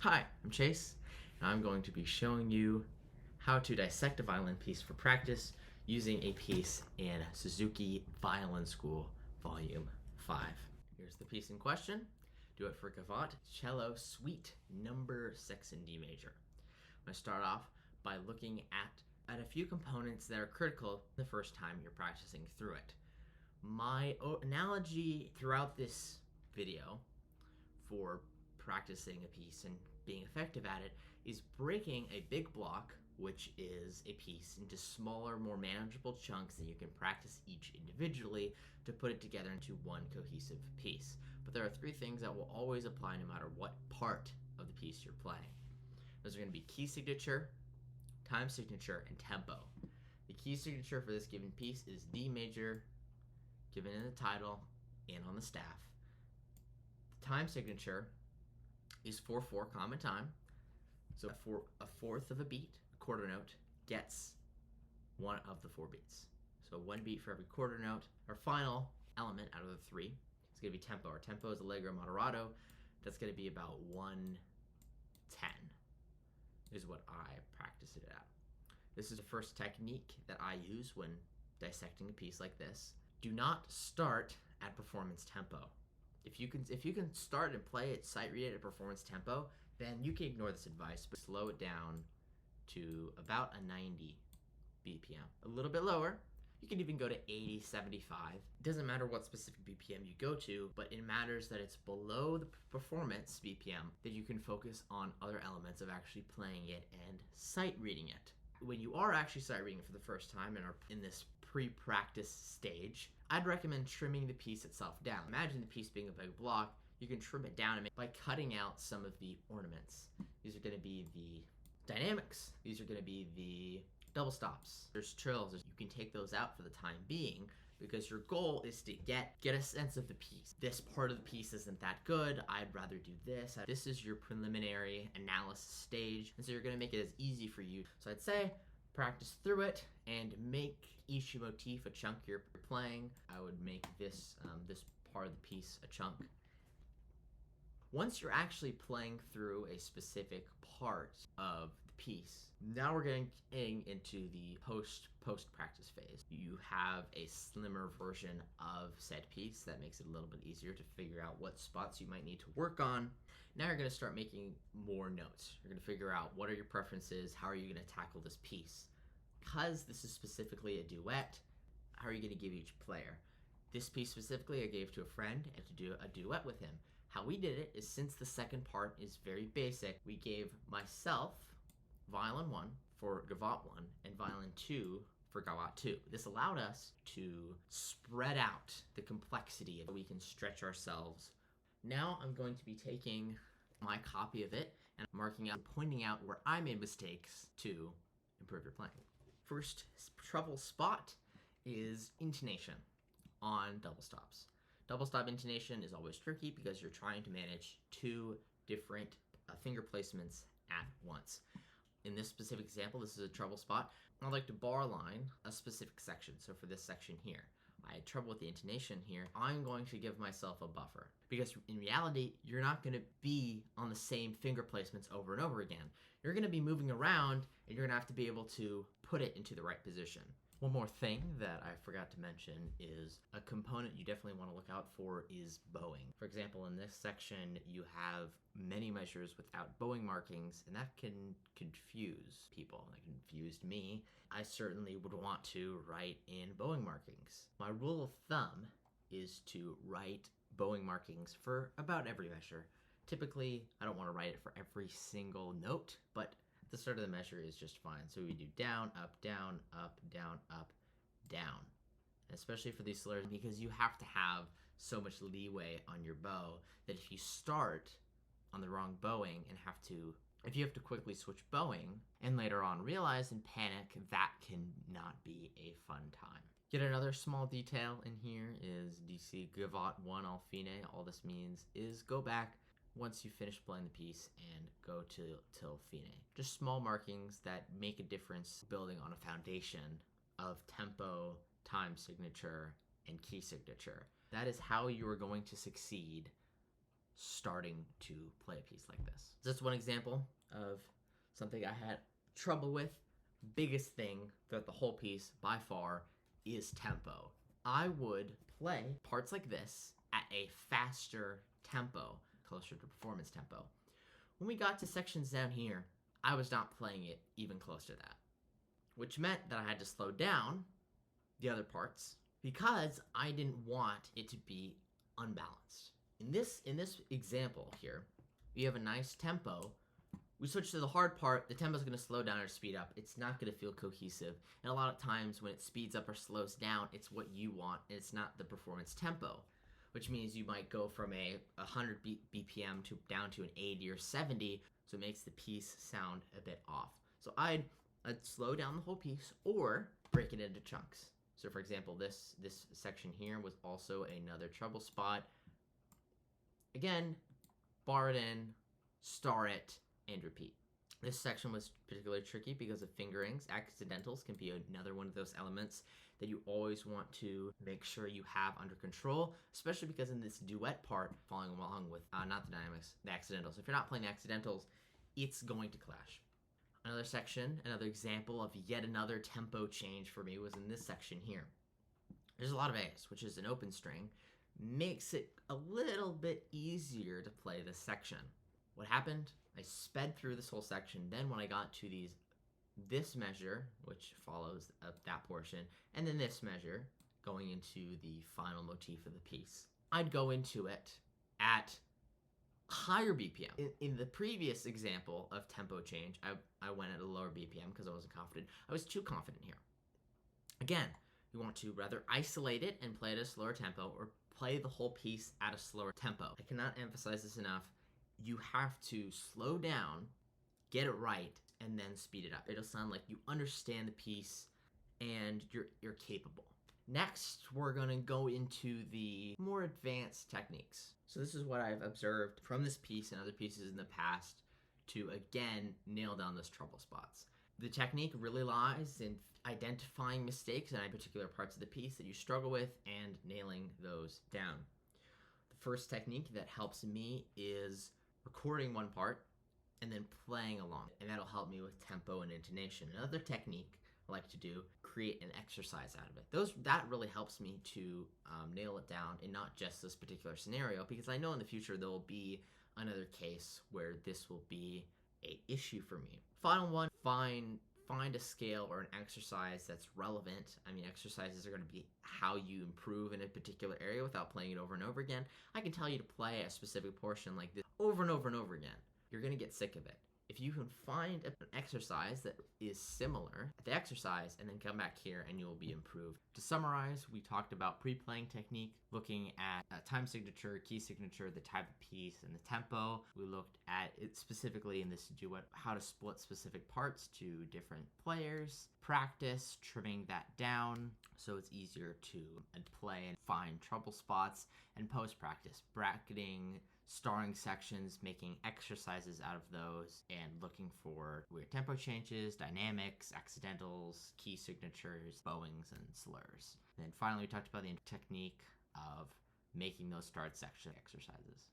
Hi, I'm Chase, and I'm going to be showing you how to dissect a violin piece for practice using a piece in Suzuki Violin School Volume 5. Here's the piece in question. Do it for Gavotte Cello Suite Number 6 in D major. I'm going to start off by looking at a few components that are critical the first time you're practicing through it. My analogy throughout this video for practicing a piece and being effective at it is breaking a big block, which is a piece, into smaller, more manageable chunks that you can practice each individually to put it together into one cohesive piece. But there are three things that will always apply no matter what part of the piece you're playing. Those are going to be key signature, time signature, and tempo. The key signature for this given piece is D major, given in the title and on the staff. The time signature is 4/4 common time. So for a fourth of a beat, a quarter note gets one of the 4 beats. So 1 beat for every quarter note. Our final element out of the 3 is going to be tempo. Our tempo is allegro moderato. That's going to be about 110 is what I practice it at. This is the first technique that I use when dissecting a piece like this. Do not start at performance tempo. If you can start and play it sight read it at performance tempo, then you can ignore this advice, but slow it down to about a 90 BPM. A little bit lower. You can even go to 80, 75. It doesn't matter what specific BPM you go to, but it matters that it's below the performance BPM that you can focus on other elements of actually playing it and sight reading it. When you are actually sight reading it for the first time and are in this pre-practice stage, I'd recommend trimming the piece itself down. Imagine the piece being a big block. You can trim it down by cutting out some of the ornaments. These are going to be the dynamics. These are going to be the double stops. There's trills. You can take those out for the time being because your goal is to get a sense of the piece. This part of the piece isn't that good. I'd rather do this. This is your preliminary analysis stage, and so you're going to make it as easy for you. So I'd say practice through it and make each motif a chunk you're playing. I would make this this part of the piece a chunk. Once you're actually playing through a specific part of the piece, now we're getting into the post-practice phase. You have a slimmer version of said piece that makes it a little bit easier to figure out what spots you might need to work on. Now you're going to start making more notes. You're going to figure out what are your preferences, how are you going to tackle this piece. Because this is specifically a duet, how are you going to give each player? This piece specifically I gave to a friend and to do a duet with him. How we did it is, since the second part is very basic, we gave myself Violin 1 for Gavotte 1 and Violin 2 for Gavotte 2. This allowed us to spread out the complexity of we can stretch ourselves. Now I'm going to be taking my copy of it and marking out and pointing out where I made mistakes to improve your playing. First trouble spot is intonation on double stops. Double stop intonation is always tricky because you're trying to manage 2 different finger placements at once. In this specific example, this is a trouble spot. I'd like to bar line a specific section. So for this section here, I had trouble with the intonation here. I'm going to give myself a buffer because in reality, you're not going to be on the same finger placements over and over again. You're going to be moving around and you're going to have to be able to put it into the right position. One more thing that I forgot to mention is a component you definitely want to look out for is bowing. For example, in this section, you have many measures without bowing markings, and that can confuse people. That confused me. I certainly would want to write in bowing markings. My rule of thumb is to write bowing markings for about every measure. Typically, I don't want to write it for every single note, but the start of the measure is just fine. So we do down, up, down, up, down, up, down. And especially for these slurs, because you have to have so much leeway on your bow that if you start on the wrong bowing and if you have to quickly switch bowing and later on realize and panic, that can not be a fun time. Yet another small detail in here is DC Gavotte 1 all fine. All this means is go back once you finish playing the piece and go to till fine. Just small markings that make a difference building on a foundation of tempo, time signature, and key signature. That is how you are going to succeed starting to play a piece like this. Just one example of something I had trouble with. Biggest thing throughout the whole piece by far is tempo. I would play parts like this at a faster tempo, closer to performance tempo. When we got to sections down here, I was not playing it even close to that, which meant that I had to slow down the other parts because I didn't want it to be unbalanced. In this example here, we have a nice tempo. We switch to the hard part, the tempo is going to slow down or speed up. It's not going to feel cohesive. And a lot of times when it speeds up or slows down, it's what you want, and it's not the performance tempo, which means you might go from a 100 BPM down to an 80 or 70, so it makes the piece sound a bit off. So I'd slow down the whole piece or break it into chunks. So for example, this section here was also another treble spot. Again, bar it in, star it, and repeat. This section was particularly tricky because of fingerings. Accidentals can be another one of those elements that you always want to make sure you have under control, especially because in this duet part, following along with, not the dynamics, the accidentals. If you're not playing accidentals, it's going to clash. Another section, another example of yet another tempo change for me was in this section here. There's a lot of A's, which is an open string, makes it a little bit easier to play this section. What happened? I sped through this whole section. Then when I got to this measure, which follows that portion, and then this measure, going into the final motif of the piece, I'd go into it at higher BPM. In the previous example of tempo change, I went at a lower BPM because I wasn't confident. I was too confident here. Again, you want to rather isolate it and play at a slower tempo or play the whole piece at a slower tempo. I cannot emphasize this enough. You have to slow down, get it right, and then speed it up. It'll sound like you understand the piece and you're capable. Next, we're gonna go into the more advanced techniques. So this is what I've observed from this piece and other pieces in the past to, again, nail down those trouble spots. The technique really lies in identifying mistakes in particular parts of the piece that you struggle with and nailing those down. The first technique that helps me is recording one part and then playing along, and that'll help me with tempo and intonation. Another technique I like to do, create an exercise out of it. That really helps me to nail it down in not just this particular scenario, because I know in the future there will be another case where this will be an issue for me. Final one, find a scale or an exercise that's relevant. I mean, exercises are going to be how you improve in a particular area without playing it over and over again. I can tell you to play a specific portion like this over and over and over again. You're going to get sick of it. If you can find an exercise that is similar at the exercise and then come back here and you will be improved. To summarize, we talked about pre-playing technique, looking at time signature, key signature, the type of piece, and the tempo. We looked at it specifically in this duet, how to split specific parts to different players, practice, trimming that down so it's easier to play and find trouble spots, and post-practice, bracketing, starring sections, making exercises out of those, and looking for weird tempo changes, dynamics, accidentals, key signatures, bowings, and slurs. And then finally, we talked about the technique of making those start section exercises.